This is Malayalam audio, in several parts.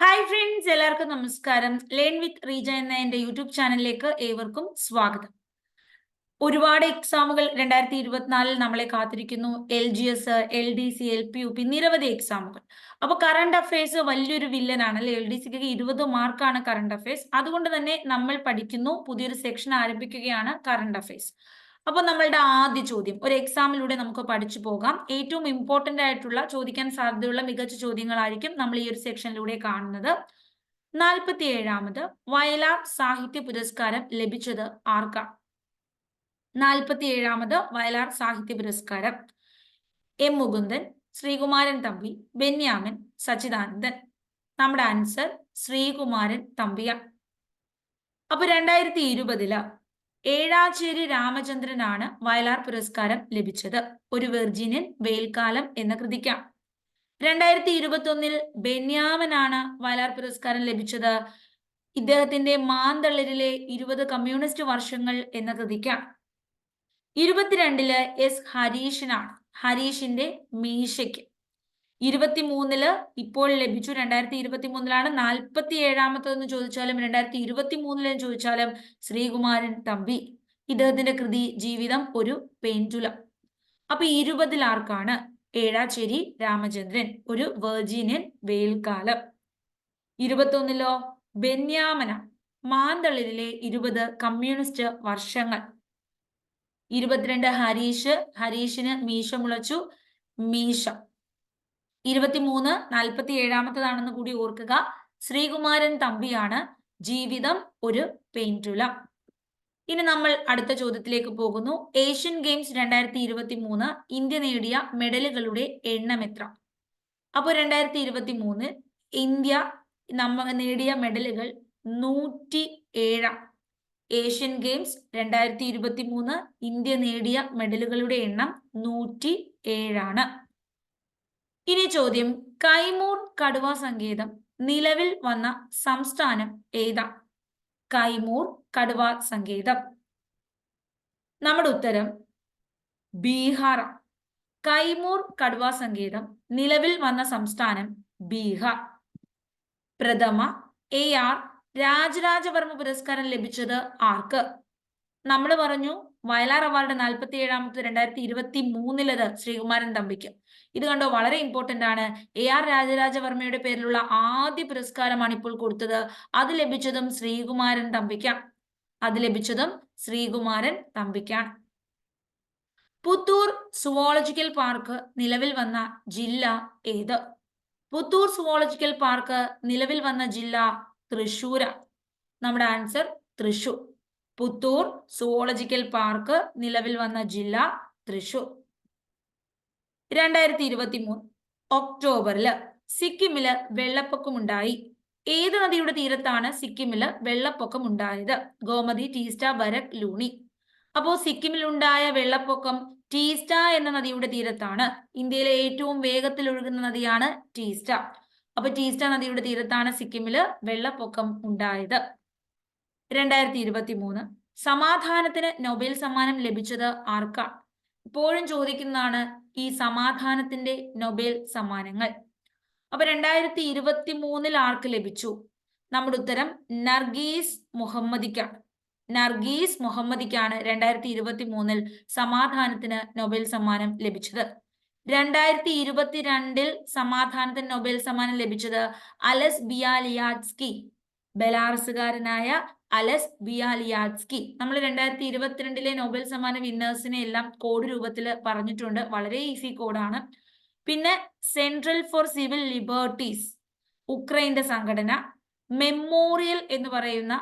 ഹായ് ഫ്രണ്ട്സ്, എല്ലാവർക്കും നമസ്കാരം. ലേൺ വിത്ത് റീജ എന്ന എന്റെ യൂട്യൂബ് ചാനലിലേക്ക് ഏവർക്കും സ്വാഗതം. ഒരുപാട് എക്സാമുകൾ 2024 നമ്മളെ കാത്തിരിക്കുന്നു. LGS, LDC, LPUP നിരവധി എക്സാമുകൾ. അപ്പൊ കറണ്ട് അഫയേഴ്സ് വലിയൊരു വില്ലനാണ് അല്ലെ. LDCക്ക് 20 മാർക്കാണ് കറണ്ട് അഫയേഴ്സ്. അതുകൊണ്ട് തന്നെ നമ്മൾ പഠിക്കുന്നു, പുതിയൊരു സെക്ഷൻ ആരംഭിക്കുകയാണ് കറണ്ട് അഫയേഴ്സ്. അപ്പൊ നമ്മളുടെ ആദ്യ ചോദ്യം ഒരു എക്സാമിലൂടെ നമുക്ക് പഠിച്ചു പോകാം. ഏറ്റവും ഇമ്പോർട്ടന്റ് ആയിട്ടുള്ള ചോദിക്കാൻ സാധ്യതയുള്ള മികച്ച ചോദ്യങ്ങളായിരിക്കും നമ്മൾ ഈ ഒരു സെക്ഷനിലൂടെ കാണുന്നത്. 47ാമത് വയലാർ സാഹിത്യ പുരസ്കാരം ലഭിച്ചത് ആർക്കാണ്? 47ാമത് വയലാർ സാഹിത്യ പുരസ്കാരം എം മുകുന്ദൻ, ശ്രീകുമാരൻ തമ്പി, ബെന്യാമിൻ, സച്ചിദാനന്ദൻ. നമ്മുടെ ആൻസർ ശ്രീകുമാരൻ തമ്പിയാണ്. അപ്പൊ 2020 ഏഴാച്ചേരി രാമചന്ദ്രനാണ് വയലാർ പുരസ്കാരം ലഭിച്ചത്. ഒരു വെർജിനിയൻ വേൽക്കാലം എന്ന കൃതിക്കാണ്. 2021 ബെന്യാമിനാണ് വയലാർ പുരസ്കാരം ലഭിച്ചത്. ഇദ്ദേഹത്തിന്റെ മാന്തളിരിലെ 20 കമ്മ്യൂണിസ്റ്റ് വർഷങ്ങൾ എന്ന കൃതിക്കാണ്. 22 എസ് ഹരീഷിനാണ്, ഹരീഷിന്റെ മീശയ്ക്ക്. 23 ഇപ്പോൾ ലഭിച്ചു, 2023 47ാമത്തെന്ന് ചോദിച്ചാലും 2023 ചോദിച്ചാലും ശ്രീകുമാരൻ തമ്പി. ഇദ്ദേഹത്തിന്റെ കൃതി ജീവിതം ഒരു പെൻഡുലം. അപ്പൊ 20 ആർക്കാണ്? ഏഴാച്ചേരി രാമചന്ദ്രൻ, ഒരു വെർജീനിയൻ വേൽക്കാലം. 21 ബെന്യാമന, മാന്തളിരിലെ 20 കമ്മ്യൂണിസ്റ്റ് വർഷങ്ങൾ. 22 ഹരീഷ്, ഹരീഷിന് മീശ മുളച്ചു, മീശ. 23 47ാമത്തേതാണെന്ന് കൂടി ഓർക്കുക. ശ്രീകുമാരൻ തമ്പിയാണ്, ജീവിതം ഒരു പെൻഡുലം. ഇനി നമ്മൾ അടുത്ത ചോദ്യത്തിലേക്ക് പോകുന്നു. ഏഷ്യൻ ഗെയിംസ് 2023 ഇന്ത്യ നേടിയ മെഡലുകളുടെ എണ്ണം എത്ര? അപ്പോൾ 2023 ഇന്ത്യ നേടിയ മെഡലുകൾ 107. ഏഷ്യൻ ഗെയിംസ് 2023 ഇന്ത്യ നേടിയ മെഡലുകളുടെ എണ്ണം 107. ഇനി ചോദ്യം, കൈമൂർ കടുവ സങ്കേതം നിലവിൽ വന്ന സംസ്ഥാനം ഏതാ? കൈമൂർ കടുവ സങ്കേതം. നമ്മുടെ ഉത്തരം ബീഹാർ. കൈമൂർ കടുവ സങ്കേതം നിലവിൽ വന്ന സംസ്ഥാനം ബീഹാർ. പ്രഥമ AR രാജരാജവർമ്മ പുരസ്കാരം ലഭിച്ചത് ആർക്ക്? നമ്മൾ പറഞ്ഞു വയലാർ അവാർഡ് 47ാമത് 2023 ശ്രീകുമാരൻ തമ്പിക്ക്. ഇത് കണ്ടോ, വളരെ ഇമ്പോർട്ടന്റ് ആണ്. AR രാജരാജവർമ്മയുടെ പേരിലുള്ള ആദ്യ പുരസ്കാരമാണ് ഇപ്പോൾ കൊടുത്തത്. അത് ലഭിച്ചതും ശ്രീകുമാരൻ തമ്പിക്കാണ്. പുത്തൂർ സുവോളജിക്കൽ പാർക്ക് നിലവിൽ വന്ന ജില്ല ഏത്? പുത്തൂർ സുവോളജിക്കൽ പാർക്ക് നിലവിൽ വന്ന ജില്ല തൃശ്ശൂർ. നമ്മുടെ answer Thrissur. Puthur zoological park നിലവിൽ വന്ന ജില്ല തൃശ്ശൂർ. 2023 ഒക്ടോബറിൽ സിക്കിമില് വെള്ളപ്പൊക്കമുണ്ടായി. ഏത് നദിയുടെ തീരത്താണ് സിക്കിമില് വെള്ളപ്പൊക്കം ഉണ്ടായത്? ഗോമതി, ടീസ്റ്റ, ബരക്, ലൂണി. അപ്പോ സിക്കിമിൽ ഉണ്ടായ വെള്ളപ്പൊക്കം ടീസ്റ്റ എന്ന നദിയുടെ തീരത്താണ്. ഇന്ത്യയിലെ ഏറ്റവും വേഗത്തിൽ ഒഴുകുന്ന നദിയാണ് ടീസ്റ്റ. അപ്പൊ ടീസ്റ്റ നദിയുടെ തീരത്താണ് സിക്കിമില് വെള്ളപ്പൊക്കം ഉണ്ടായത്. 2023 സമാധാനത്തിന് നൊബേൽ സമ്മാനം ലഭിച്ചത് ആർക്കാണ്? ഇപ്പോഴും ചോദിക്കുന്നതാണ് ഈ സമാധാനത്തിന്റെ നൊബേൽ സമ്മാനങ്ങൾ. അപ്പൊ 2023 ആർക്ക് ലഭിച്ചു? നമ്മുടെ ഉത്തരം നർഗീസ് മുഹമ്മദിക്കാണ്. നർഗീസ് മുഹമ്മദിക്കാണ് 2023 സമാധാനത്തിന് നൊബേൽ സമ്മാനം ലഭിച്ചത്. 2022 സമാധാനത്തിന് നൊബേൽ സമ്മാനം ലഭിച്ചത് അലസ് ബിയാലിയാറ്റ്സ്കി, ബെലാറസുകാരനായ അലസ് ബിയാലിയാറ്റ്സ്കി. നമ്മൾ 2022 നൊബേൽ സമ്മാന വിന്നേഴ്സിനെ എല്ലാം കോഡ് രൂപത്തിൽ പറഞ്ഞിട്ടുണ്ട്. വളരെ ഈസി കോഡാണ്. പിന്നെ സെൻട്രൽ ഫോർ സിവിൽ ലിബർട്ടീസ്, ഉക്രൈന്റെ സംഘടന. മെമ്മോറിയൽ എന്ന് പറയുന്ന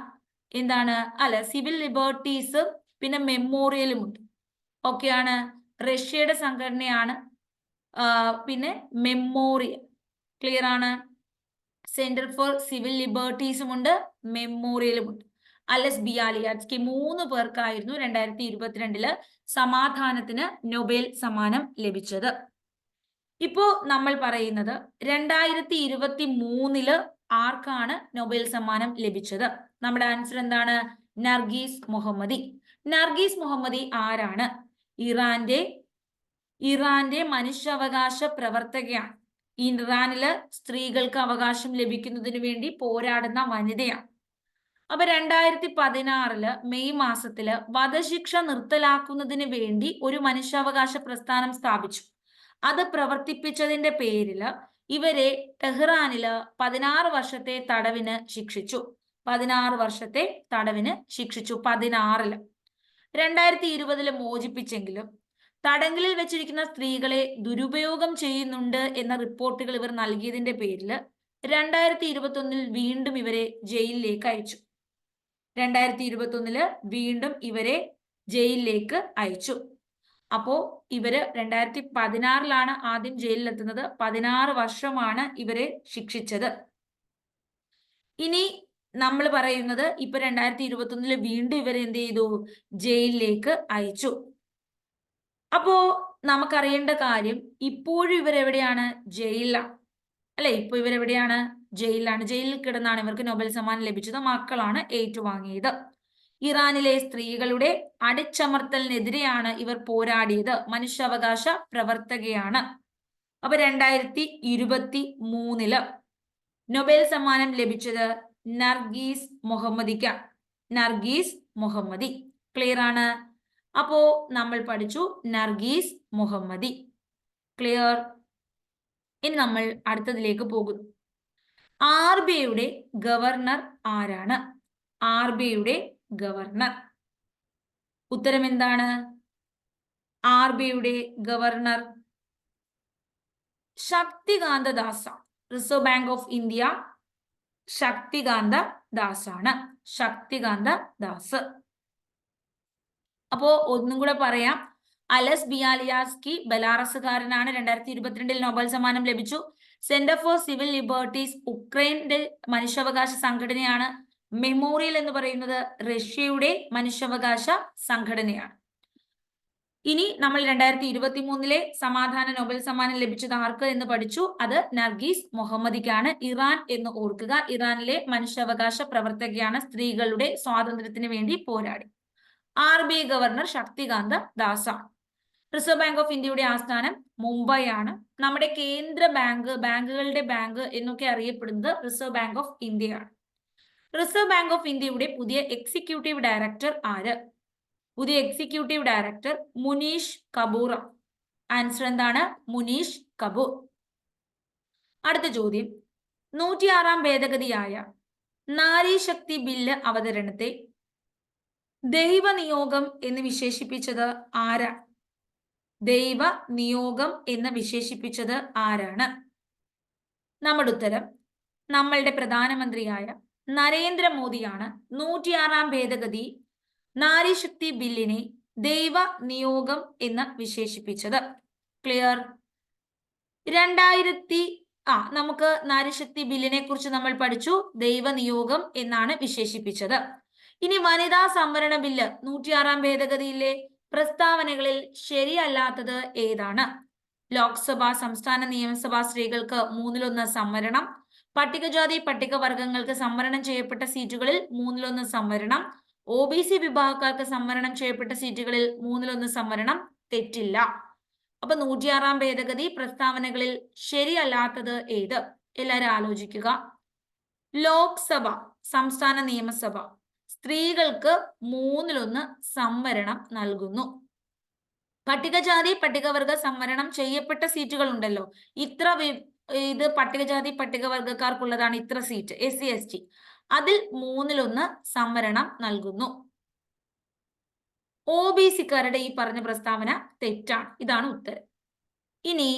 സിവിൽ ലിബർട്ടീസ് പിന്നെ മെമ്മോറിയലും ഉണ്ട്. ഓക്കെയാണ്, റഷ്യയുടെ സംഘടനയാണ്. പിന്നെ മെമ്മോറിയൽ ക്ലിയർ ആണ്. സെന്റർ ഫോർ സിവിൽ ലിബർട്ടീസും ഉണ്ട്, മെമ്മോറിയലും ഉണ്ട്. അലസ് ബിയാലിയാറ്റ്സ്കി 3 പേർക്കായിരുന്നു 2022 സമാധാനത്തിന് നൊബേൽ സമ്മാനം ലഭിച്ചത്. ഇപ്പോ നമ്മൾ പറയുന്നത് 2023 ആർക്കാണ് നൊബേൽ സമ്മാനം ലഭിച്ചത്? നമ്മുടെ ആൻസർ എന്താണ്? നർഗീസ് മുഹമ്മദി. നർഗീസ് മുഹമ്മദി ആരാണ്? ഇറാന്റെ മനുഷ്യാവകാശ പ്രവർത്തകയാണ്. ഇറാനില് സ്ത്രീകൾക്ക് അവകാശം ലഭിക്കുന്നതിന് വേണ്ടി പോരാടുന്ന വനിതയാണ്. അപ്പൊ 2016 മെയ് മാസത്തില് വധശിക്ഷ നിർത്തലാക്കുന്നതിന് വേണ്ടി ഒരു മനുഷ്യാവകാശ പ്രസ്ഥാനം സ്ഥാപിച്ചു. അത് പ്രവർത്തിപ്പിച്ചതിന്റെ പേരില് ഇവരെ ടെഹ്റാനില് 16 വർഷത്തെ തടവിന് ശിക്ഷിച്ചു. 16 വർഷത്തെ തടവിന് ശിക്ഷിച്ചു 16-ല്. 2020 മോചിപ്പിച്ചെങ്കിലും തടങ്കലിൽ വെച്ചിരിക്കുന്ന സ്ത്രീകളെ ദുരുപയോഗം ചെയ്യുന്നുണ്ട് എന്ന റിപ്പോർട്ടുകൾ ഇവർ നൽകിയതിന്റെ പേരിൽ 2021 വീണ്ടും ഇവരെ ജയിലിലേക്ക് അയച്ചു. 2021 വീണ്ടും ഇവരെ ജയിലിലേക്ക് അയച്ചു. അപ്പോ ഇവര് 2016 ആദ്യം ജയിലിലെത്തുന്നത്. 16 വർഷമാണ് ഇവരെ ശിക്ഷിച്ചത്. ഇനി നമ്മൾ പറയുന്നത് ഇപ്പൊ 2021 വീണ്ടും ഇവരെ എന്ത് ചെയ്തു? ജയിലിലേക്ക് അയച്ചു. അപ്പോ നമുക്കറിയേണ്ട കാര്യം, ഇപ്പോഴും ഇവരെവിടെയാണ്? ജയിലിലാണ് അല്ലെ? ഇപ്പൊ ഇവരെവിടെയാണ്? ജയിലിലാണ്. ജയിലിൽ കിടന്നാണ് ഇവർക്ക് നൊബേൽ സമ്മാനം ലഭിച്ചത്. മക്കളാണ് ഏറ്റുവാങ്ങിയത്. ഇറാനിലെ സ്ത്രീകളുടെ അടിച്ചമർത്തലിനെതിരെയാണ് ഇവർ പോരാടിയത്. മനുഷ്യാവകാശ പ്രവർത്തകയാണ്. അപ്പൊ 2023 നൊബേൽ സമ്മാനം ലഭിച്ചത് നർഗീസ് മുഹമ്മദിക്കാണ്. നർഗീസ് മുഹമ്മദി. ക്ലിയർ ആണ്? അപ്പോ നമ്മൾ പഠിച്ചു നർഗീസ് മുഹമ്മദി. ക്ലിയർ? ഇനി നമ്മൾ അടുത്തതിലേക്ക് പോകുന്നു. RBIയുടെ ഗവർണർ ആരാണ്? RBIയുടെ ഗവർണർ. ഉത്തരം എന്താണ്? RBIയുടെ governor Shaktikanta Das. Reserve bank of India Shaktikanta Das ആണ്. ശക്തികാന്ത ദാസ്. അപ്പോ ഒന്നും കൂടെ പറയാം. അലസ് ബിയാലിയാസ്കി ബെലാറസുകാരനാണ്. 2022 നൊബേൽ സമ്മാനം ലഭിച്ചു. സെന്റർ ഫോർ സിവിൽ ലിബർട്ടീസ് ഉക്രൈന്റെ മനുഷ്യാവകാശ സംഘടനയാണ്. മെമ്മോറിയൽ എന്ന് പറയുന്നത് റഷ്യയുടെ മനുഷ്യാവകാശ സംഘടനയാണ്. ഇനി നമ്മൾ 2023 സമാധാന നൊബേൽ സമ്മാനം ലഭിച്ചത് ആർക്ക് എന്ന് പഠിച്ചു. അത് നർഗീസ് മുഹമ്മദിക്കാണ്. ഇറാൻ എന്ന് ഓർക്കുക. ഇറാനിലെ മനുഷ്യാവകാശ പ്രവർത്തകയാണ്. സ്ത്രീകളുടെ സ്വാതന്ത്ര്യത്തിന് വേണ്ടി പോരാടി. RBI ഗവർണർ ശക്തികാന്ത ദാസാണ്. റിസർവ് ബാങ്ക് ഓഫ് ഇന്ത്യയുടെ ആസ്ഥാനം മുംബൈ ആണ്. നമ്മുടെ കേന്ദ്ര ബാങ്ക്, ബാങ്കുകളുടെ ബാങ്ക് എന്നൊക്കെ അറിയപ്പെടുന്നത് റിസർവ് ബാങ്ക് ഓഫ് ഇന്ത്യയാണ്. റിസർവ് ബാങ്ക് ഓഫ് ഇന്ത്യയുടെ പുതിയ എക്സിക്യൂട്ടീവ് ഡയറക്ടർ ആര്? പുതിയ executive director Munish Kapoor. Answer എന്താണ്? മുനീഷ് കപൂർ. അടുത്ത ചോദ്യം, 106 ഭേദഗതിയായ നാരീശക്തി ബില്ല് അവതരണത്തെ ദൈവനിയോഗം എന്ന് വിശേഷിപ്പിച്ചത് ആരാണ്? ദൈവ നിയോഗം എന്ന് വിശേഷിപ്പിച്ചത് ആരാണ്? നമ്മുടെ ഉത്തരം നമ്മളുടെ പ്രധാനമന്ത്രിയായ നരേന്ദ്രമോദിയാണ്. 106 ഭേദഗതി നാരീശക്തി ബില്ലിനെ ദൈവ നിയോഗം എന്ന് വിശേഷിപ്പിച്ചത്. ക്ലിയർ? നമുക്ക് നാരീശക്തി ബില്ലിനെ കുറിച്ച് നമ്മൾ പഠിച്ചു. ദൈവ നിയോഗം എന്നാണ് വിശേഷിപ്പിച്ചത്. ഇനി വനിതാ സംവരണ ബില്ല് 106 ഭേദഗതിയിലെ പ്രസ്താവനകളിൽ ശരിയല്ലാത്തത് ഏതാണ്? ലോക്സഭ, സംസ്ഥാന നിയമസഭാ സ്ത്രീകൾക്ക് 1/3 സംവരണം. പട്ടികജാതി പട്ടികവർഗങ്ങൾക്ക് സംവരണം ചെയ്യപ്പെട്ട സീറ്റുകളിൽ 1/3 സംവരണം. OBC വിഭാഗക്കാർക്ക് സംവരണം ചെയ്യപ്പെട്ട സീറ്റുകളിൽ 1/3 സംവരണം. തെറ്റില്ല. അപ്പൊ 106 ഭേദഗതി പ്രസ്താവനകളിൽ ശരിയല്ലാത്തത് ഏത്? എല്ലാവരും ആലോചിക്കുക. ലോക്സഭ, സംസ്ഥാന നിയമസഭ സ്ത്രീകൾക്ക് 1/3 സംവരണം നൽകുന്നു. പട്ടികജാതി പട്ടികവർഗ സംവരണം ചെയ്യപ്പെട്ട സീറ്റുകൾ ഉണ്ടല്ലോ, ഇത് പട്ടികജാതി പട്ടികവർഗക്കാർക്കുള്ളതാണ്. ഇത്ര സീറ്റ് SC ST, അതിൽ 1/3 സംവരണം നൽകുന്നു. OBCക്കാരുടെ ഈ പറഞ്ഞ പ്രസ്താവന തെറ്റാണ്. ഇതാണ് ഉത്തരം. ഇനി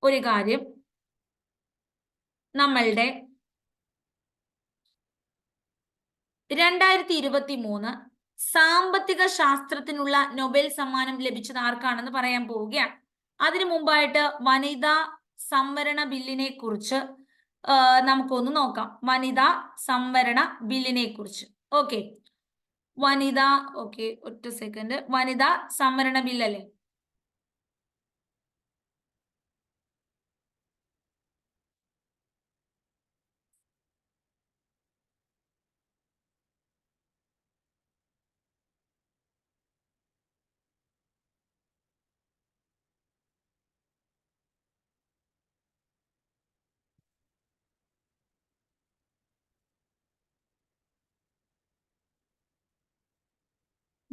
ഒരു കാര്യം, നമ്മളുടെ 2023 സാമ്പത്തിക ശാസ്ത്രത്തിനുള്ള നൊബേൽ സമ്മാനം ലഭിച്ചത് ആർക്കാണെന്ന് പറയാൻ പോവുകയാണ്. അതിനു മുമ്പായിട്ട് വനിതാ സംവരണ ബില്ലിനെ കുറിച്ച് നമുക്കൊന്ന് നോക്കാം. വനിതാ സംവരണ ബില്ലിനെ കുറിച്ച്. ഓക്കെ, ഒറ്റ സെക്കൻഡ്. വനിതാ സംവരണ ബില്ലല്ലേ?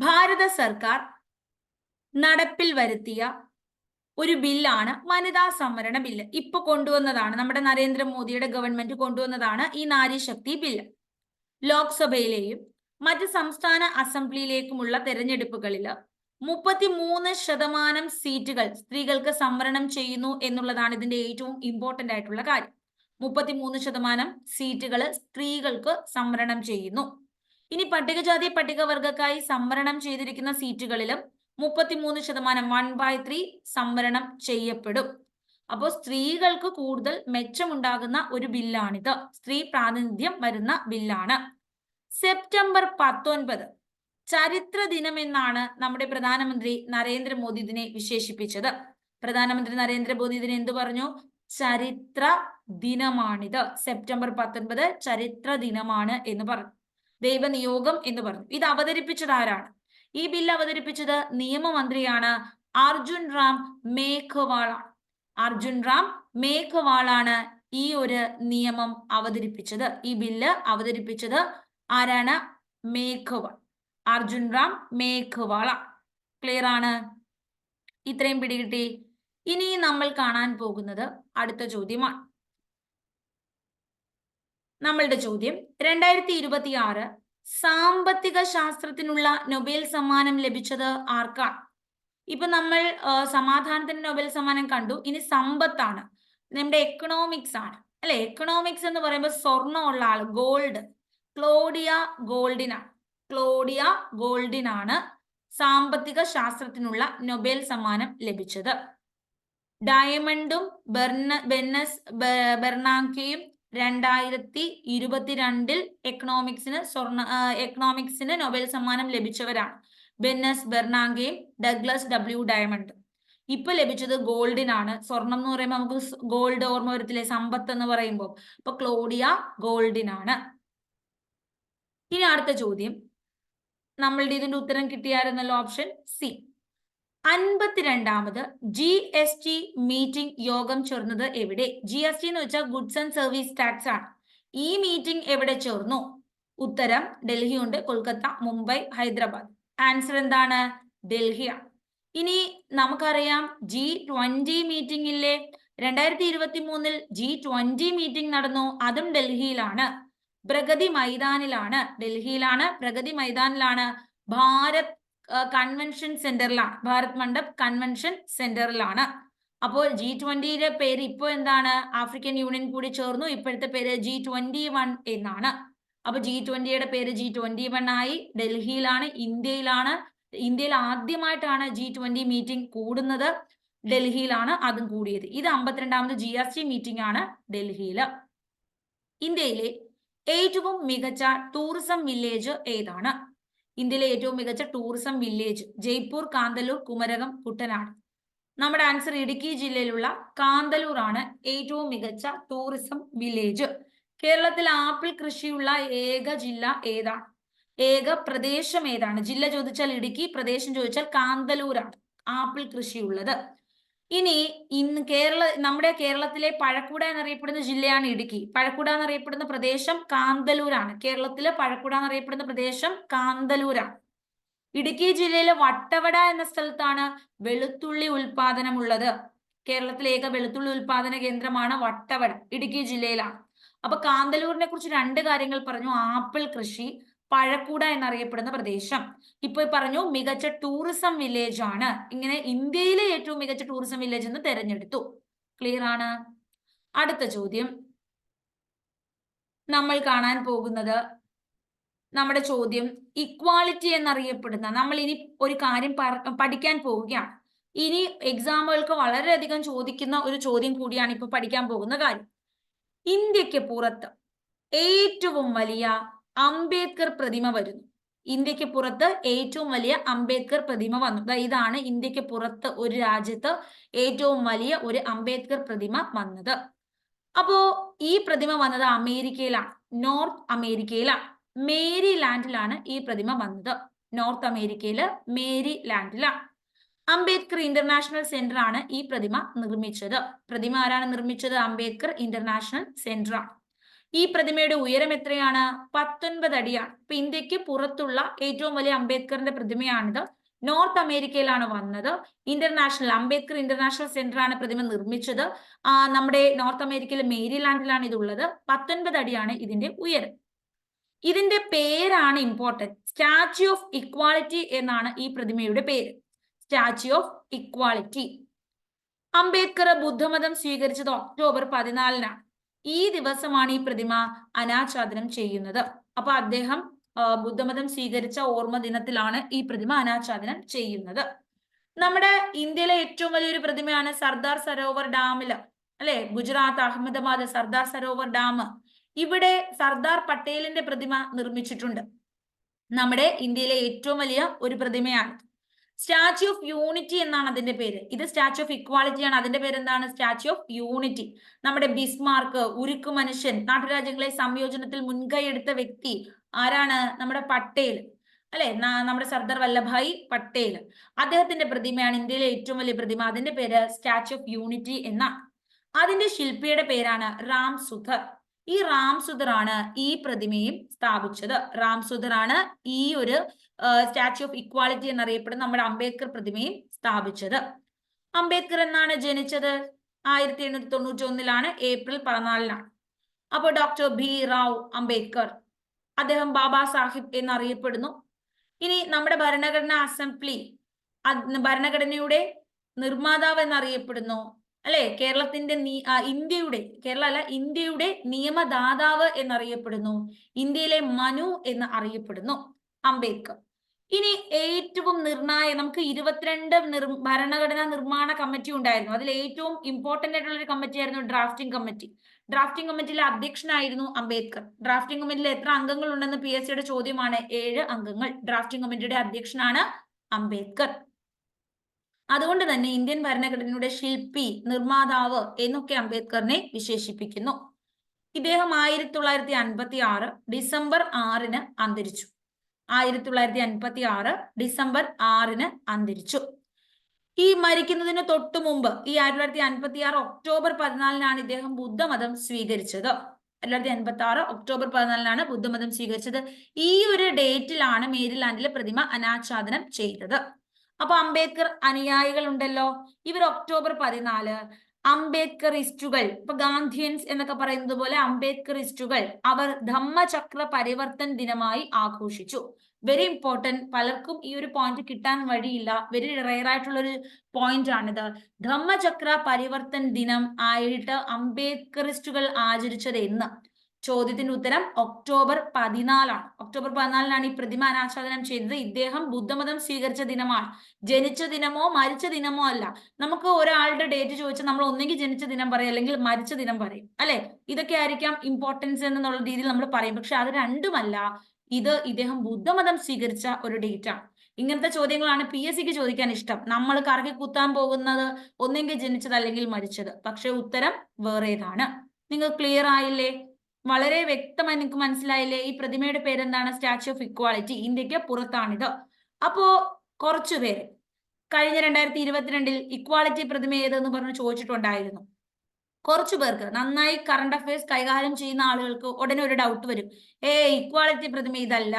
ഭാരത സർക്കാർ നടപ്പിൽ വരുത്തിയ ഒരു ബില്ലാണ് വനിതാ സംവരണ ബില്ല്. ഇപ്പൊ കൊണ്ടുവന്നതാണ്, നമ്മുടെ നരേന്ദ്രമോദിയുടെ ഗവൺമെന്റ് കൊണ്ടുവന്നതാണ് ഈ നാരി ശക്തി ബില്ല്. ലോക്സഭയിലെയും മറ്റ് സംസ്ഥാന അസംബ്ലിയിലേക്കുമുള്ള തെരഞ്ഞെടുപ്പുകളിൽ 33% സീറ്റുകൾ സ്ത്രീകൾക്ക് സംവരണം ചെയ്യുന്നു എന്നുള്ളതാണ് ഇതിന്റെ ഏറ്റവും ഇമ്പോർട്ടന്റ് ആയിട്ടുള്ള കാര്യം. 33% സീറ്റുകൾ സ്ത്രീകൾക്ക് സംവരണം ചെയ്യുന്നു. ഇനി പട്ടികജാതി പട്ടികവർഗക്കായി സംവരണം ചെയ്തിരിക്കുന്ന സീറ്റുകളിലും 33% 1/3 സംവരണം ചെയ്യപ്പെടും. അപ്പോൾ സ്ത്രീകൾക്ക് കൂടുതൽ മെച്ചമുണ്ടാകുന്ന ഒരു ബില്ലാണിത്. സ്ത്രീ പ്രാതിനിധ്യം വരുന്ന ബില്ലാണ്. സെപ്റ്റംബർ 19 ചരിത്ര ദിനം എന്നാണ് നമ്മുടെ പ്രധാനമന്ത്രി നരേന്ദ്രമോദി ഇതിനെ വിശേഷിപ്പിച്ചത്. പ്രധാനമന്ത്രി നരേന്ദ്രമോദി ഇതിനെ എന്ത് പറഞ്ഞു? ചരിത്ര ദിനമാണിത്. സെപ്റ്റംബർ 19 ചരിത്ര ദിനമാണ് എന്ന് പറഞ്ഞു. ദൈവനിയോഗം എന്ന് പറഞ്ഞു. ഇത് അവതരിപ്പിച്ചത് ആരാണ്? ഈ ബില്ല് അവതരിപ്പിച്ചത് നിയമമന്ത്രിയാണ് അർജുൻ റാം മേഘ്വാൾ. അർജുൻ റാം മേഘ്വാൾ ആണ് ഈ ഒരു നിയമം അവതരിപ്പിച്ചത്. ഈ ബില്ല് അവതരിപ്പിച്ചത് ആരാണ്? മേഘ്വാൾ, അർജുൻ റാം മേഘ്വാൾ. ക്ലിയർ ആണ്? ഇത്രയും പിടികിട്ടി. ഇനി നമ്മൾ കാണാൻ പോകുന്നത് അടുത്ത ചോദ്യമാണ്. നമ്മളുടെ ചോദ്യം 2026 സാമ്പത്തിക ശാസ്ത്രത്തിനുള്ള നൊബേൽ സമ്മാനം ലഭിച്ചത് ആർക്കാണ്? ഇപ്പൊ നമ്മൾ സമാധാനത്തിന് നൊബേൽ സമ്മാനം കണ്ടു. ഇനി സമ്പത്താണ്, നമ്മുടെ എക്കണോമിക്സ് ആണ് അല്ലെ. എക്കണോമിക്സ് എന്ന് പറയുമ്പോൾ സ്വർണ്ണമുള്ള ആൾ, ഗോൾഡ്, ക്ലോഡിയ ഗോൾഡിനാണ്. ക്ലോഡിയ ഗോൾഡിനാണ് സാമ്പത്തിക ശാസ്ത്രത്തിനുള്ള നൊബേൽ സമ്മാനം ലഭിച്ചത്. ഡയമണ്ടും ബെർണാങ്കയും 2022 എക്കണോമിക്സിന് നൊബേൽ സമ്മാനം ലഭിച്ചവരാണ്. ബെന്നസ് ബെർണാങ്കയും ഡഗ്ലസ് ഡബ്ല്യു ഡയമണ്ടും. ഇപ്പൊ ലഭിച്ചത് ഗോൾഡിനാണ്. സ്വർണം എന്ന് പറയുമ്പോൾ നമുക്ക് ഗോൾഡ് ഓർമ്മ വരത്തില്ലേ, സമ്പത്ത് എന്ന് പറയുമ്പോൾ. അപ്പൊ ക്ലോഡിയ ഗോൾഡിനാണ്. ഇനി അടുത്ത ചോദ്യം, നമ്മളുടെ ഇതിന്റെ ഉത്തരം കിട്ടിയായിരുന്നല്ലോ, ഓപ്ഷൻ സി. 52ാമത് GST മീറ്റിംഗ് യോഗം ചേർന്നത് എവിടെ? GST എന്ന് വെച്ചാൽ ഗുഡ്സ് ആൻഡ് സർവീസ് ടാക്സ് ആണ്. ഈ മീറ്റിംഗ് എവിടെ ചേർന്നു? ഉത്തരം ഡൽഹി ഉണ്ട്, കൊൽക്കത്ത, മുംബൈ, ഹൈദരാബാദ്. ആൻസർ എന്താണ്? ഡൽഹിയാണ്. ഇനി നമുക്കറിയാം G20 മീറ്റിംഗ് ഇല്ലേ? 2023 G20 മീറ്റിംഗ് നടന്നു. അതും ഡൽഹിയിലാണ്, പ്രഗതി മൈതാനിലാണ്. ഡൽഹിയിലാണ്, പ്രഗതി മൈതാനിലാണ്. ഭാരത് കൺവെൻഷൻ സെന്ററിലാണ്, ഭാരത് മണ്ഡപ് കൺവെൻഷൻ സെന്ററിലാണ്. അപ്പോൾ G20യുടെ പേര് ഇപ്പോൾ എന്താണ്? ആഫ്രിക്കൻ യൂണിയൻ കൂടി ചേർന്നു. ഇപ്പോഴത്തെ പേര് G21 എന്നാണ്. അപ്പൊ G20യുടെ പേര് G21 ആയി. ഡൽഹിയിലാണ്, ഇന്ത്യയിലാണ്. ഇന്ത്യയിൽ ആദ്യമായിട്ടാണ് G20 മീറ്റിംഗ് കൂടുന്നത്. ഡൽഹിയിലാണ് അതും കൂടിയത്. ഇത് 52ാമത് GST മീറ്റിംഗ് ആണ് ഡൽഹിയിൽ. ഇന്ത്യയിലെ ഏറ്റവും മികച്ച ടൂറിസം വില്ലേജ് ഏതാണ്? ഇന്ത്യയിലെ ഏറ്റവും മികച്ച ടൂറിസം വില്ലേജ് ജയ്പൂർ, കാന്തല്ലൂർ, കുമരകം, കുട്ടനാട്. നമ്മുടെ ആൻസർ ഇടുക്കി ജില്ലയിലുള്ള കാന്തല്ലൂർ ആണ് ഏറ്റവും മികച്ച ടൂറിസം വില്ലേജ്. കേരളത്തിൽ ആപ്പിൾ കൃഷിയുള്ള ഏക ജില്ല ഏതാണ്? ഏക പ്രദേശം ഏതാണ്? ജില്ല ചോദിച്ചാൽ ഇടുക്കി, പ്രദേശം ചോദിച്ചാൽ കാന്തല്ലൂരാണ് ആപ്പിൾ കൃഷിയുള്ളത്. ഇനി നമ്മുടെ കേരളത്തിലെ പഴക്കുട എന്നറിയപ്പെടുന്ന ജില്ലയാണ് ഇടുക്കി. പഴക്കുട എന്നറിയപ്പെടുന്ന പ്രദേശം കാന്തല്ലൂരാണ്. കേരളത്തിലെ പഴക്കുട എന്നറിയപ്പെടുന്ന പ്രദേശം കാന്തല്ലൂരാണ്. ഇടുക്കി ജില്ലയിലെ വട്ടവട എന്ന സ്ഥലത്താണ് വെളുത്തുള്ളി ഉൽപാദനമുള്ളത്. കേരളത്തിലെ ഏക വെളുത്തുള്ളി ഉൽപാദന കേന്ദ്രമാണ് വട്ടവട, ഇടുക്കി ജില്ലയിലാണ്. അപ്പൊ കാന്തല്ലൂരിനെ കുറിച്ച് 2 കാര്യങ്ങൾ പറഞ്ഞു. ആപ്പിൾ കൃഷി, പഴക്കുട എന്നറിയപ്പെടുന്ന പ്രദേശം. ഇപ്പൊ പറഞ്ഞു മികച്ച ടൂറിസം വില്ലേജ് ആണ്. ഇങ്ങനെ ഇന്ത്യയിലെ ഏറ്റവും മികച്ച ടൂറിസം വില്ലേജ് എന്ന് തെരഞ്ഞെടുത്തു. ക്ലിയർ ആണ്? അടുത്ത ചോദ്യം നമ്മൾ കാണാൻ പോകുന്നത്, നമ്മുടെ ചോദ്യം ഇക്വാളിറ്റി എന്നറിയപ്പെടുന്ന, നമ്മൾ ഇനി ഒരു കാര്യം പഠിക്കാൻ പോവുകയാണ്. ഇനി എക്സാമുകൾക്ക് വളരെയധികം ചോദിക്കുന്ന ഒരു ചോദ്യം കൂടിയാണ് ഇപ്പൊ പഠിക്കാൻ പോകുന്ന കാര്യം. ഇന്ത്യക്ക് പുറത്ത് ഏറ്റവും വലിയ അംബേദ്കർ പ്രതിമ വരുന്നു. ഇന്ത്യക്ക് പുറത്ത് ഏറ്റവും വലിയ അംബേദ്കർ പ്രതിമ വന്നു. ഇതാണ് ഇന്ത്യക്ക് പുറത്ത് ഒരു രാജ്യത്ത് ഏറ്റവും വലിയ ഒരു അംബേദ്കർ പ്രതിമ വന്നത്. അപ്പോ ഈ പ്രതിമ വന്നത് അമേരിക്കയിലാണ്, നോർത്ത് അമേരിക്കയിലാണ്, മേരിലാൻഡിലാണ് ഈ പ്രതിമ വന്നത്. നോർത്ത് അമേരിക്കയില് മേരിലാൻഡിലാണ്. അംബേദ്കർ ഇന്റർനാഷണൽ സെന്റർ ആണ് ഈ പ്രതിമ നിർമ്മിച്ചത്. പ്രതിമ ആരാണ് നിർമ്മിച്ചത്? അംബേദ്കർ ഇന്റർനാഷണൽ സെന്റർ ആണ്. ഈ പ്രതിമയുടെ ഉയരം എത്രയാണ്? 19 അടിയാണ്. ഇപ്പൊ ഇന്ത്യക്ക് പുറത്തുള്ള ഏറ്റവും വലിയ അംബേദ്കറിന്റെ പ്രതിമയാണിത്. നോർത്ത് അമേരിക്കയിലാണ് വന്നത്. അംബേദ്കർ ഇന്റർനാഷണൽ സെന്റർ ആണ് പ്രതിമ നിർമ്മിച്ചത്. നമ്മുടെ നോർത്ത് അമേരിക്കയിലെ മേരിലാൻഡിലാണ് ഇതുള്ളത്. 19 അടിയാണ് ഇതിന്റെ ഉയരം. ഇതിന്റെ പേരാണ് ഇമ്പോർട്ടന്റ്. സ്റ്റാച്യു ഓഫ് ഇക്വാളിറ്റി എന്നാണ് ഈ പ്രതിമയുടെ പേര്. Statue of equality. അംബേദ്കർ ബുദ്ധമതം സ്വീകരിച്ചത് ഒക്ടോബർ 14-നാണ്. ഈ ദിവസമാണ് ഈ പ്രതിമ അനാച്ഛാദനം ചെയ്യുന്നത്. അപ്പൊ അദ്ദേഹം ബുദ്ധമതം സ്വീകരിച്ച ഓർമ്മ ദിനത്തിലാണ് ഈ പ്രതിമ അനാച്ഛാദനം ചെയ്യുന്നത്. നമ്മുടെ ഇന്ത്യയിലെ ഏറ്റവും വലിയൊരു പ്രതിമയാണ് സർദാർ സരോവർ ഡാമില്, അല്ലെ? ഗുജറാത്ത് അഹമ്മദാബാദ് സർദാർ സരോവർ ഡാം. ഇവിടെ സർദാർ പട്ടേലിന്റെ പ്രതിമ നിർമ്മിച്ചിട്ടുണ്ട്. നമ്മുടെ ഇന്ത്യയിലെ ഏറ്റവും വലിയ ഒരു പ്രതിമയാണ്. സ്റ്റാച്യു ഓഫ് യൂണിറ്റി എന്നാണ് അതിന്റെ പേര്. ഇത് സ്റ്റാച്യു ഓഫ് ഇക്വാളിറ്റി ആണ്. അതിന്റെ പേര് എന്താണ്? Statue of unity. നമ്മുടെ ബിസ്മാർക്ക്, ഉരുക്കു മനുഷ്യൻ, നാട്ടുരാജ്യങ്ങളെ സംയോജനത്തിൽ മുൻകൈ എടുത്ത വ്യക്തി ആരാണ്? നമ്മുടെ പട്ടേൽ, അല്ലെ? നമ്മുടെ സർദാർ വല്ലഭായ് പട്ടേൽ. അദ്ദേഹത്തിന്റെ പ്രതിമയാണ് ഇന്ത്യയിലെ ഏറ്റവും വലിയ പ്രതിമ. അതിന്റെ പേര് സ്റ്റാച്യു ഓഫ് യൂണിറ്റി എന്നാണ്. അതിന്റെ ശില്പിയുടെ പേരാണ് റാം സുധർ. ഈ റാം സുധർ ആണ് ഈ പ്രതിമയും സ്ഥാപിച്ചത്. റാം സുധർ ആണ് ഈ ഒരു സ്റ്റാച്യു ഓഫ് ഇക്വാളിറ്റി എന്നറിയപ്പെടുന്ന നമ്മുടെ അംബേദ്കർ പ്രതിമയും സ്ഥാപിച്ചത്. അംബേദ്കർ എന്നാണ് ജനിച്ചത്? 1891 ഏപ്രിൽ 14-നാണ്. അപ്പോൾ ഡോക്ടർ ബി റാവ് അംബേദ്കർ, അദ്ദേഹം ബാബാ സാഹിബ് എന്നറിയപ്പെടുന്നു. ഇനി നമ്മുടെ ഭരണഘടനാ അസംബ്ലി, ഭരണഘടനയുടെ നിർമ്മാതാവ് എന്നറിയപ്പെടുന്നു, അല്ലെ? ഇന്ത്യയുടെ നിയമദാതാവ് എന്നറിയപ്പെടുന്നു. ഇന്ത്യയിലെ മനു എന്ന് അറിയപ്പെടുന്നു അംബേദ്കർ. ഇനി ഏറ്റവും നമുക്ക് 22 ഭരണഘടനാ നിർമ്മാണ കമ്മിറ്റി ഉണ്ടായിരുന്നു. അതിൽ ഏറ്റവും ഇമ്പോർട്ടന്റ് ആയിട്ടുള്ള ഒരു കമ്മിറ്റി ആയിരുന്നു ഡ്രാഫ്റ്റിംഗ് കമ്മിറ്റി. ഡ്രാഫ്റ്റിംഗ് കമ്മിറ്റിയിലെ അധ്യക്ഷനായിരുന്നു അംബേദ്കർ. ഡ്രാഫ്റ്റിംഗ് കമ്മിറ്റിയിൽ എത്ര അംഗങ്ങൾ ഉണ്ടെന്ന് PSCയുടെ ചോദ്യമാണ്. 7 അംഗങ്ങൾ. ഡ്രാഫ്റ്റിംഗ് കമ്മിറ്റിയുടെ അധ്യക്ഷനാണ് അംബേദ്കർ. അതുകൊണ്ട് തന്നെ ഇന്ത്യൻ ഭരണഘടനയുടെ ശില്പി, നിർമ്മാതാവ് എന്നൊക്കെ അംബേദ്കറിനെ വിശേഷിപ്പിക്കുന്നു. ഇദ്ദേഹം 1956 ഡിസംബർ 6-ന് അന്തരിച്ചു. 1956 ഡിസംബർ 6-ന് അന്തരിച്ചു. ഈ മരിക്കുന്നതിന് തൊട്ടു മുമ്പ് ഈ 1956 ഒക്ടോബർ 14-നാണ് ഇദ്ദേഹം ബുദ്ധമതം സ്വീകരിച്ചത്. 1956 ഒക്ടോബർ 14-നാണ് ബുദ്ധമതം സ്വീകരിച്ചത്. ഈ ഒരു ഡേറ്റിലാണ് മേരിലാൻഡിലെ പ്രതിമ അനാച്ഛാദനം ചെയ്തത്. അപ്പൊ അംബേദ്കർ അനുയായികൾ ഉണ്ടല്ലോ, ഇവർ ഒക്ടോബർ 14 അംബേദ്കറിസ്റ്റുകൾ, ഇപ്പൊ ഗാന്ധിയൻസ് എന്നൊക്കെ പറയുന്നത് പോലെ അംബേദ്കറിസ്റ്റുകൾ അവർ ധമ്മചക്ര പരിവർത്തൻ ദിനമായി ആഘോഷിച്ചു. Very important. പലർക്കും ഈ ഒരു പോയിന്റ് കിട്ടാൻ വഴിയില്ല. വെരി റെയർ ആയിട്ടുള്ള ഒരു പോയിന്റ് ആണിത്. ധമ്മചക്ര പരിവർത്തൻ ദിനം ആയിട്ട് അംബേദ്കറിസ്റ്റുകൾ ആചരിച്ചത് എന്ന്. ചോദ്യത്തിന്റെ ഉത്തരം ഒക്ടോബർ 14-ആണ്. ഒക്ടോബർ 14-നാണ് ഈ പ്രതിമ അനാച്ഛാദനം ചെയ്തത്. ഇദ്ദേഹം ബുദ്ധമതം സ്വീകരിച്ച ദിനമാണ്. ജനിച്ച ദിനമോ മരിച്ച ദിനമോ അല്ല. നമുക്ക് ഒരാളുടെ ഡേറ്റ് ചോദിച്ചാൽ നമ്മൾ ഒന്നെങ്കിൽ ജനിച്ച ദിനം പറയും, അല്ലെങ്കിൽ മരിച്ച ദിനം പറയും, അല്ലെ? ഇതൊക്കെ ആയിരിക്കാം ഇമ്പോർട്ടൻസ് എന്നുള്ള രീതിയിൽ നമ്മൾ പറയും. പക്ഷെ അത് രണ്ടുമല്ല. ഇദ്ദേഹം ബുദ്ധമതം സ്വീകരിച്ച ഒരു ഡേറ്റ് ആണ്. ഇങ്ങനത്തെ ചോദ്യങ്ങളാണ് PSCക്ക് ചോദിക്കാൻ ഇഷ്ടം. നമ്മൾ കറക്കി കുത്താൻ പോകുന്നത് ഒന്നെങ്കിൽ ജനിച്ചത് അല്ലെങ്കിൽ മരിച്ചത്. പക്ഷെ ഉത്തരം വേറേതാണ്. നിങ്ങൾ ക്ലിയർ ആയില്ലേ? വളരെ വ്യക്തമായി നിങ്ങൾക്ക് മനസ്സിലായില്ലേ? ഈ പ്രതിമയുടെ പേരെന്താണ്? Statue of equality. ഇന്ത്യക്ക് പുറത്താണിത്. അപ്പോ കുറച്ചു പേര് കഴിഞ്ഞ 2022 ഇക്വാളിറ്റി പ്രതിമ ഏതെന്ന് പറഞ്ഞ് ചോദിച്ചിട്ടുണ്ടായിരുന്നു. കുറച്ചു പേർക്ക്, നന്നായി കറണ്ട് അഫയേഴ്സ് കൈകാര്യം ചെയ്യുന്ന ആളുകൾക്ക് ഉടനെ ഒരു ഡൗട്ട് വരും. ഇക്വാളിറ്റി പ്രതിമ ഇതല്ല,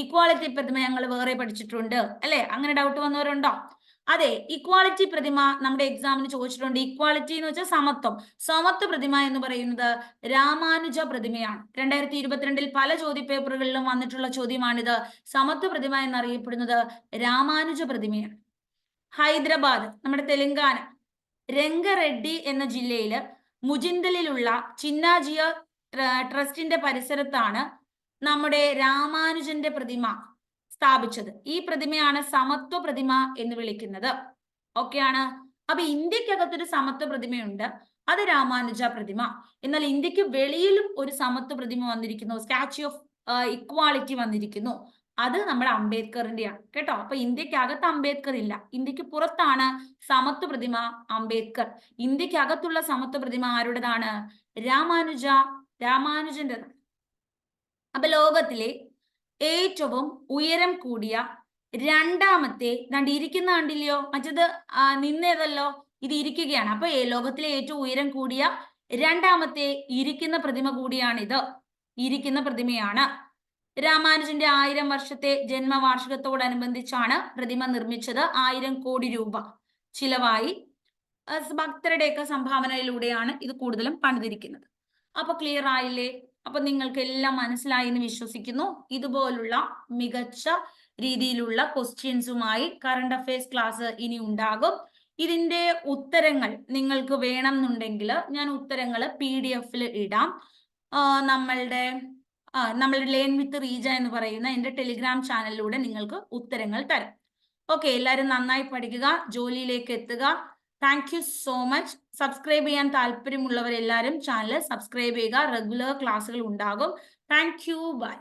ഇക്വാളിറ്റി പ്രതിമ ഞങ്ങൾ വേറെ പഠിച്ചിട്ടുണ്ട്, അല്ലെ? അങ്ങനെ ഡൗട്ട് വന്നവരുണ്ടോ? അതെ, ഇക്വാളിറ്റി പ്രതിമ നമ്മുടെ എക്സാമിന് ചോദിച്ചിട്ടുണ്ട്. ഇക്വാളിറ്റി എന്ന് വെച്ചാൽ സമത്വം. സമത്വ പ്രതിമ എന്ന് പറയുന്നത് രാമാനുജ പ്രതിമയാണ്. 2022 പല ചോദ്യപേപ്പറുകളിലും വന്നിട്ടുള്ള ചോദ്യമാണിത്. സമത്വ പ്രതിമ എന്നറിയപ്പെടുന്നത് രാമാനുജ പ്രതിമയാണ്. ഹൈദരാബാദ്, നമ്മുടെ തെലങ്കാന, രംഗറെഡ്ഡി എന്ന ജില്ലയില് മുജിന്തലിലുള്ള ചിന്നാജിയ ട്രസ്റ്റിന്റെ പരിസരത്താണ് നമ്മുടെ രാമാനുജന്റെ പ്രതിമ സ്ഥാപിച്ചത്. ഈ പ്രതിമയാണ് സമത്വ പ്രതിമ എന്ന് വിളിക്കുന്നത്. ഓക്കെയാണ്. അപ്പൊ ഇന്ത്യക്കകത്തൊരു സമത്വ പ്രതിമയുണ്ട്, അത് രാമാനുജ പ്രതിമ. എന്നാൽ ഇന്ത്യക്ക് വെളിയിലും ഒരു സമത്വ പ്രതിമ വന്നിരിക്കുന്നു, സ്റ്റാച്യു ഓഫ് ഇക്വാളിറ്റി വന്നിരിക്കുന്നു. അത് നമ്മുടെ അംബേദ്കറിന്റെയാണ് കേട്ടോ. അപ്പൊ ഇന്ത്യക്കകത്ത് അംബേദ്കർ ഇല്ല, ഇന്ത്യക്ക് പുറത്താണ് സമത്വ പ്രതിമ അംബേദ്കർ. ഇന്ത്യക്കകത്തുള്ള സമത്വ പ്രതിമ ആരുടേതാണ്? രാമാനുജന്റേതാണ്. അപ്പൊ ലോകത്തിലെ ഏറ്റവും ഉയരം കൂടിയ രണ്ടാമത്തെ ഇരിക്കുന്ന കണ്ടില്ലയോ? മറ്റത് നിന്നേതല്ലോ, ഇത് ഇരിക്കുകയാണ്. അപ്പൊ ലോകത്തിലെ ഏറ്റവും ഉയരം കൂടിയ രണ്ടാമത്തെ ഇരിക്കുന്ന പ്രതിമ കൂടിയാണിത്. ഇരിക്കുന്ന പ്രതിമയാണ്. രാമാനുജന്റെ 1000 വർഷത്തെ ജന്മവാർഷികത്തോടനുബന്ധിച്ചാണ് പ്രതിമ നിർമ്മിച്ചത്. 1000 കോടി രൂപ ചിലവായി. ഭക്തരുടെയൊക്കെ സംഭാവനയിലൂടെയാണ് ഇത് കൂടുതലും പണിതിരിക്കുന്നത്. അപ്പൊ ക്ലിയർ ആയില്ലേ? അപ്പൊ നിങ്ങൾക്ക് എല്ലാം മനസ്സിലായി എന്ന് വിശ്വസിക്കുന്നു. ഇതുപോലുള്ള മികച്ച രീതിയിലുള്ള ക്വസ്റ്റ്യൻസുമായി കറണ്ട് അഫയേഴ്സ് ക്ലാസ് ഇനി ഉണ്ടാകും. ഇതിന്റെ ഉത്തരങ്ങൾ നിങ്ങൾക്ക് വേണം എന്നുണ്ടെങ്കിൽ ഞാൻ ഉത്തരങ്ങൾ PDF ഇടാം. നമ്മളുടെ ലേൺ വിത്ത് റീജ എന്ന് പറയുന്ന എൻ്റെ ടെലിഗ്രാം ചാനലിലൂടെ നിങ്ങൾക്ക് ഉത്തരങ്ങൾ തരാം. ഓക്കെ, എല്ലാവരും നന്നായി പഠിക്കുക, ജോലിയിലേക്ക് എത്തുക. Thank you so much. Subscribe ചെയ്യാൻ താല്പര്യമുള്ളവരെല്ലാവരും ചാനൽ സബ്സ്ക്രൈബ് ചെയ്യുക. റെഗുലർ ക്ലാസ്സുകൾ ഉണ്ടാകും. Thank you. ബൈ.